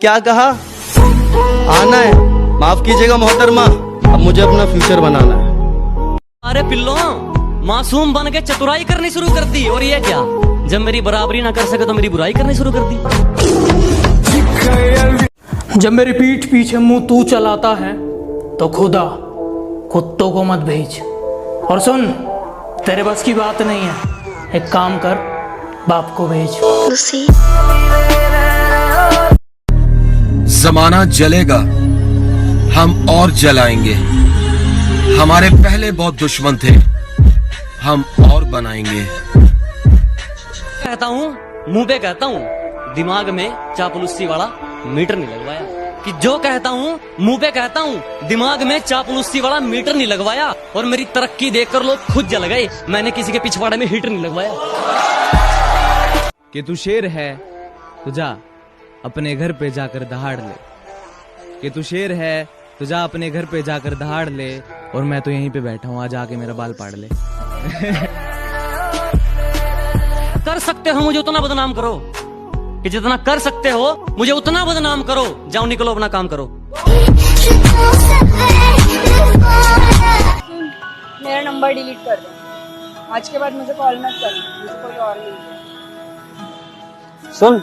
क्या कहा? आना है? माफ कीजिएगा मोहतरमा, अब मुझे अपना फ्यूचर बनाना है। अरे पिल्लो, मासूम बन के चतुराई करनी शुरू कर दी, और ये क्या, जब मेरी बराबरी ना कर सके तो मेरी बुराई करनी शुरू कर दी। जब मेरी पीठ पीछे मुंह तू चलाता है तो खुदा कुत्तों को मत भेज। और सुन, तेरे बस की बात नहीं है, एक काम कर, बाप को भेज। जमाना जलेगा, हम और जलाएंगे। हमारे पहले बहुत दुश्मन थे, हम और बनाएंगे। कहता हूँ, मुंह पे कहता हूँ, दिमाग में चापलूसी वाला मीटर नहीं लगवाया। कि जो कहता हूँ मुंह पे कहता हूँ, दिमाग में चापलूसी वाला मीटर नहीं लगवाया। और मेरी तरक्की देखकर लोग खुद जल गए, मैंने किसी के पिछवाड़े में हीटर नहीं लगवाया। कि तू शेर है तो जा अपने घर पे जाकर दहाड़ ले। कि तू शेर है तो जा अपने घर पे जाकर दहाड़ ले, और मैं तो यहीं पे बैठा हूँ, आज आके मेरा बाल पाड़ ले। कर सकते हो मुझे उतना बदनाम करो, कि जितना कर सकते हो मुझे उतना बदनाम करो। जाओ निकलो, अपना काम करो। मेरा नंबर डिलीट कर दो, आज के बाद मुझे कॉल मत करना, मुझे कोई और नहीं है। सुन,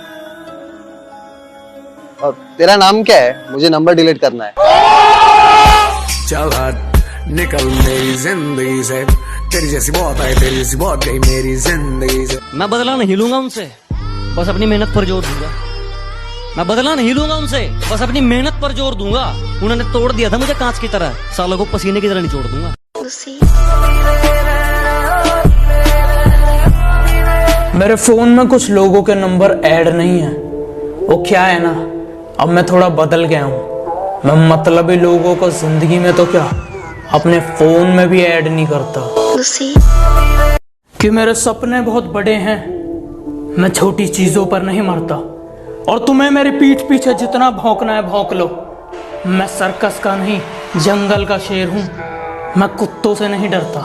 और तेरा नाम क्या है? मुझे नंबर डिलीट करना है। चल हट, निकल मेरी जिंदगी से, तेरी जैसी बहुत आई, तेरी जैसी बहुत गई मेरी जिंदगी से। मैं बदला नहीं लूंगा उनसे, बस अपनी मेहनत पर जोर दूंगा। मैं बदला नहीं लूंगा उनसे, बस अपनी मेहनत पर जोर दूंगा। उन्होंने तोड़ दिया था मुझे कांच की तरह, सालों को पसीने की तरह निचोड़ दूंगा। मेरे फोन में कुछ लोगों के नंबर ऐड नहीं है। वो क्या है ना, अब मैं थोड़ा बदल गया हूँ। मैं मतलबी लोगों को जिंदगी में तो क्या, अपने फोन में भी ऐड नहीं करता। कि मेरे सपने बहुत बड़े हैं, मैं छोटी चीजों पर नहीं मरता। और तुम्हें मेरी पीठ पीछे जितना भौंकना है भौंक लो, मैं सर्कस का नहीं, जंगल का शेर हूँ, मैं कुत्तों से नहीं डरता।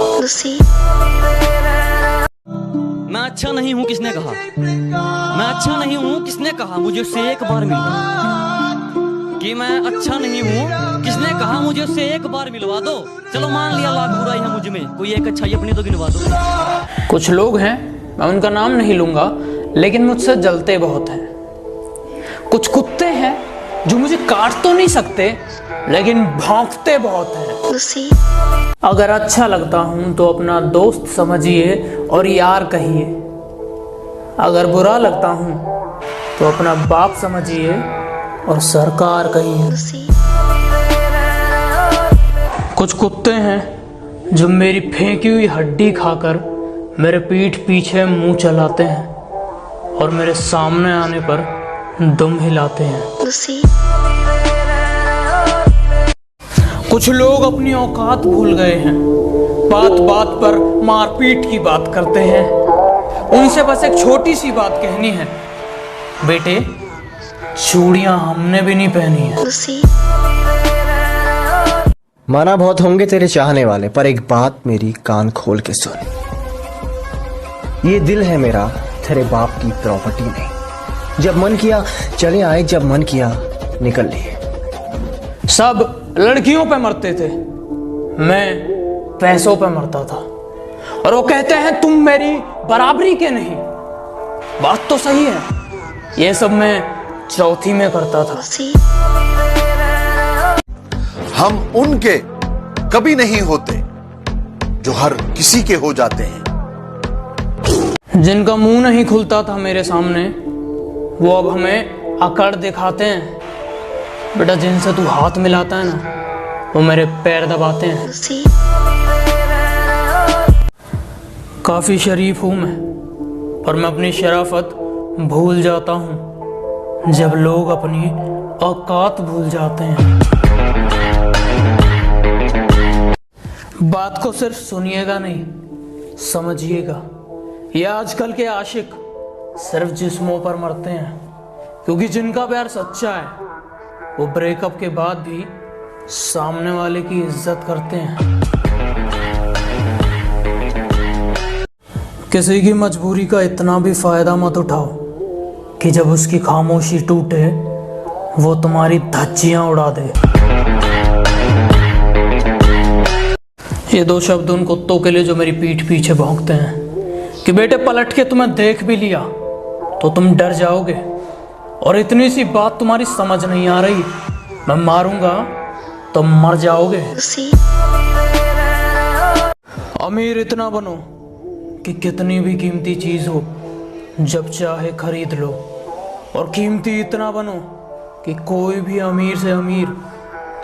मैं अच्छा नहीं हूँ किसने कहा? मैं अच्छा नहीं हूँ किसने कहा? मुझे उससे एक बार मिलवा। कि मैं अच्छा नहीं हूँ किसने कहा? मुझे उससे एक बार मिलवा दो। चलो मान लिया लाख बुराई है मुझ में, कोई एक अच्छाई अपनी तो गिनवा दो। कुछ लोग हैं, मैं उनका नाम नहीं लूंगा, लेकिन मुझसे जलते बहुत हैं। कुछ कुत्ते हैं जो मुझे काट तो नहीं सकते, लेकिन भौंकते बहुत हैं। अगर अच्छा लगता हूं तो अपना दोस्त समझिए और यार कहिए। अगर बुरा लगता हूं तो अपना बाप समझिए और सरकार कहिए। कुछ कुत्ते हैं जो मेरी फेंकी हुई हड्डी खाकर मेरे पीठ पीछे मुंह चलाते हैं और मेरे सामने आने पर दुम हिलाते हैं। कुछ लोग अपनी औकात भूल गए हैं, बात बात पर मारपीट की बात करते हैं। उनसे बस एक छोटी सी बात कहनी है, बेटे चूड़ियां हमने भी नहीं पहनी है। माना बहुत होंगे तेरे चाहने वाले, पर एक बात मेरी कान खोल के सुन। ये दिल है मेरा, तेरे बाप की प्रॉपर्टी नहीं। जब मन किया चले आए, जब मन किया निकल लिए। सब लड़कियों पे मरते थे, मैं पैसों पे मरता था। और वो कहते हैं तुम मेरी बराबरी के नहीं। बात तो सही है, ये सब मैं चौथी में करता था। हम उनके कभी नहीं होते जो हर किसी के हो जाते हैं। जिनका मुंह नहीं खुलता था मेरे सामने, वो अब हमें अकड़ दिखाते हैं। बेटा जिनसे तू हाथ मिलाता है ना, वो मेरे पैर दबाते हैं। काफी शरीफ हूं मैं, पर मैं अपनी शराफत भूल जाता हूं जब लोग अपनी औकात भूल जाते हैं। बात को सिर्फ सुनिएगा नहीं, समझिएगा। ये आजकल के आशिक सिर्फ जिस्मों पर मरते हैं, क्योंकि जिनका प्यार सच्चा है वो ब्रेकअप के बाद भी सामने वाले की इज्जत करते हैं। किसी की मजबूरी का इतना भी फायदा मत उठाओ कि जब उसकी खामोशी टूटे वो तुम्हारी धज्जियां उड़ा दे। ये 2 शब्द उन कुत्तों के लिए जो मेरी पीठ पीछे भौंकते हैं कि बेटे पलट के तुम्हें देख भी लिया तो तुम डर जाओगे, और इतनी सी बात तुम्हारी समझ नहीं आ रही, मैं मारूंगा तो मर जाओगे। अमीर इतना बनो कि कितनी भी कीमती चीज हो जब चाहे खरीद लो, और कीमती इतना बनो कि कोई भी अमीर से अमीर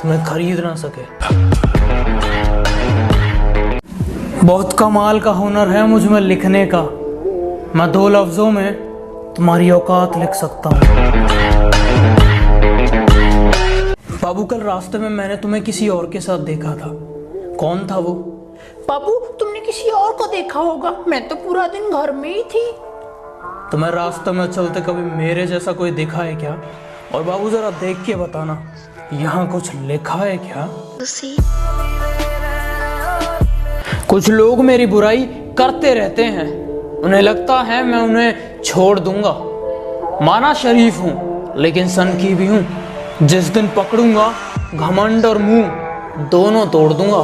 तुम्हें खरीद ना सके। बहुत कमाल का हुनर है मुझ में लिखने का, मैं 2 लफ्जों में तुम्हारी औकात लिख सकता हूँ। बाबू कल रास्ते में मैंने तुम्हें किसी और के साथ देखा था, कौन था वो? बाबू तुमने किसी और को देखा होगा, मैं तो पूरा दिन घर में ही थी। तुम्हें रास्ते में चलते कभी मेरे जैसा कोई दिखा है क्या? और बाबू जरा देख के बताना, यहाँ कुछ लिखा है क्या? कुछ लोग मेरी बुराई करते रहते हैं, उन्हें लगता है मैं उन्हें छोड़ दूंगा। माना शरीफ हूँ लेकिन सनकी भी हूँ, जिस दिन पकड़ूंगा घमंड और मुंह दोनों तोड़ दूंगा।